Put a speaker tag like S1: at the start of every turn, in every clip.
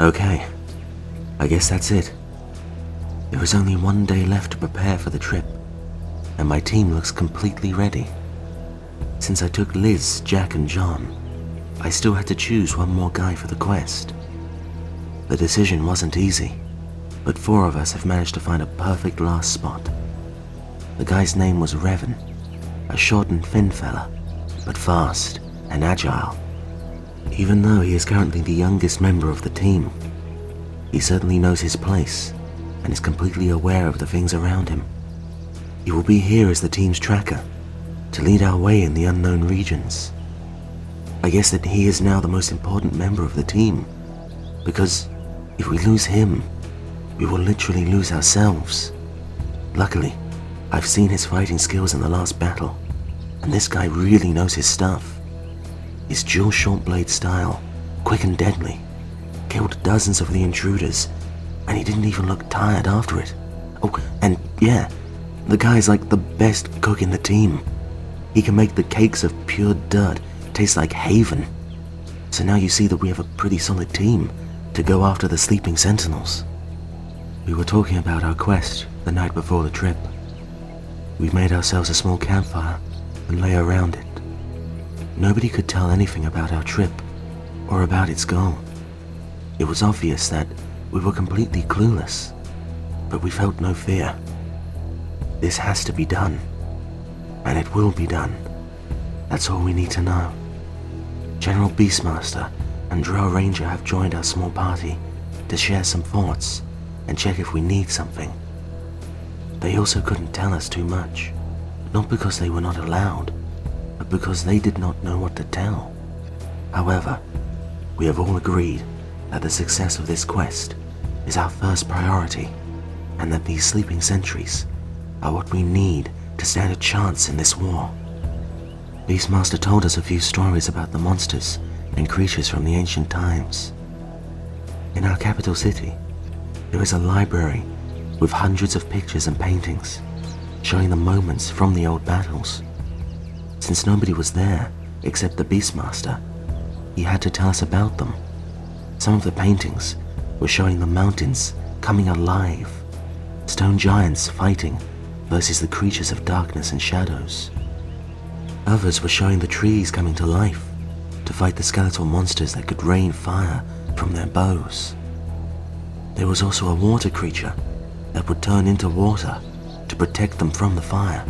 S1: Okay, I guess that's it. There is only one day left to prepare for the trip, and my team looks completely ready. Since I took Liz, Jack and John, I still had to choose one more guy for the quest. The decision wasn't easy, but 4 of us have managed to find a perfect last spot. The guy's name was Revan, a short and thin fella, but fast and agile. Even though he is currently the youngest member of the team, he certainly knows his place and is completely aware of the things around him. He will be here as the team's tracker, to lead our way in the unknown regions. I guess that he is now the most important member of the team, because if we lose him, we will literally lose ourselves. Luckily, I've seen his fighting skills in the last battle, and this guy really knows his stuff. His dual short blade style, quick and deadly, killed dozens of the intruders, and he didn't even look tired after it. Oh, and yeah, the guy's like the best cook in the team. He can make the cakes of pure dirt taste like haven. So now you see that we have a pretty solid team to go after the sleeping sentinels. We were talking about our quest the night before the trip. We made ourselves a small campfire and lay around it. Nobody could tell anything about our trip or about its goal. It was obvious that we were completely clueless, but we felt no fear. This has to be done, and it will be done. That's all we need to know. General Beastmaster and Drow Ranger have joined our small party to share some thoughts and check if we need something. They also couldn't tell us too much, not because they were not allowed, but because they did not know what to tell. However, we have all agreed that the success of this quest is our first priority, and that these sleeping sentries are what we need to stand a chance in this war. Beastmaster told us a few stories about the monsters and creatures from the ancient times. In our capital city, there is a library with hundreds of pictures and paintings showing the moments from the old battles. Since nobody was there except the Beastmaster, he had to tell us about them. Some of the paintings were showing the mountains coming alive, stone giants fighting versus the creatures of darkness and shadows. Others were showing the trees coming to life to fight the skeletal monsters that could rain fire from their bows. There was also a water creature that would turn into water to protect them from the fire.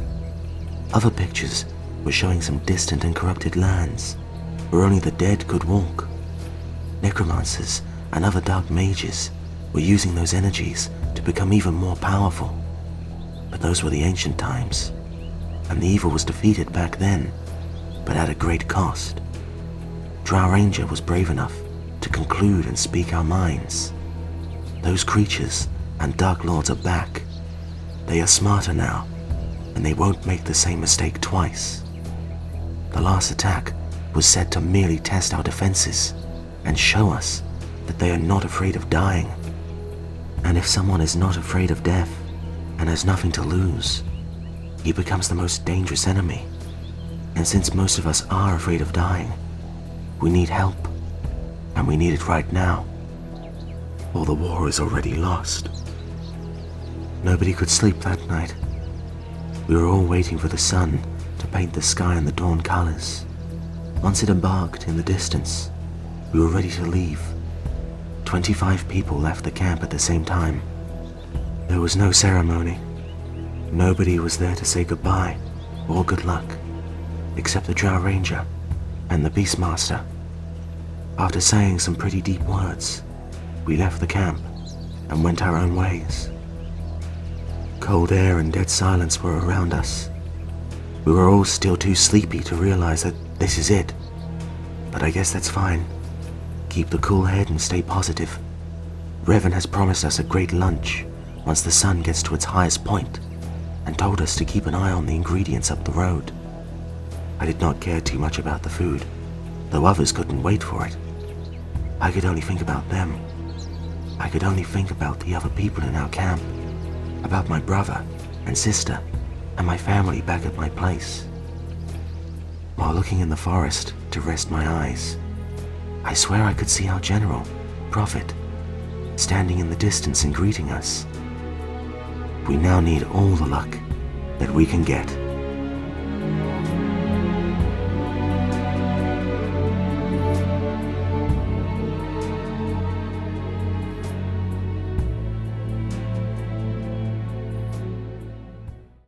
S1: Other pictures were showing some distant and corrupted lands where only the dead could walk. Necromancers and other dark mages were using those energies to become even more powerful. But those were the ancient times, and the evil was defeated back then, but at a great cost. Drow Ranger was brave enough to conclude and speak our minds. Those creatures and Dark Lords are back. They are smarter now, and they won't make the same mistake twice. The last attack was said to merely test our defenses and show us that they are not afraid of dying. And if someone is not afraid of death and has nothing to lose, he becomes the most dangerous enemy. And since most of us are afraid of dying, we need help, and we need it right now, or the war is already lost. Nobody could sleep that night. We were all waiting for the sun to paint the sky in the dawn colors. Once it embarked in the distance, we were ready to leave. 25 people left the camp at the same time. There was no ceremony. Nobody was there to say goodbye or good luck, except the Drow Ranger and the Beastmaster. After saying some pretty deep words, we left the camp and went our own ways. Cold air and dead silence were around us. We were all still too sleepy to realize that this is it, but I guess that's fine. Keep the cool head and stay positive. Revan has promised us a great lunch once the sun gets to its highest point, and told us to keep an eye on the ingredients up the road. I did not care too much about the food, though others couldn't wait for it. I could only think about them. I could only think about the other people in our camp, about my brother and sister and my family back at my place. While looking in the forest to rest my eyes, I swear I could see our general, Prophet, standing in the distance and greeting us. We now need all the luck that we can get.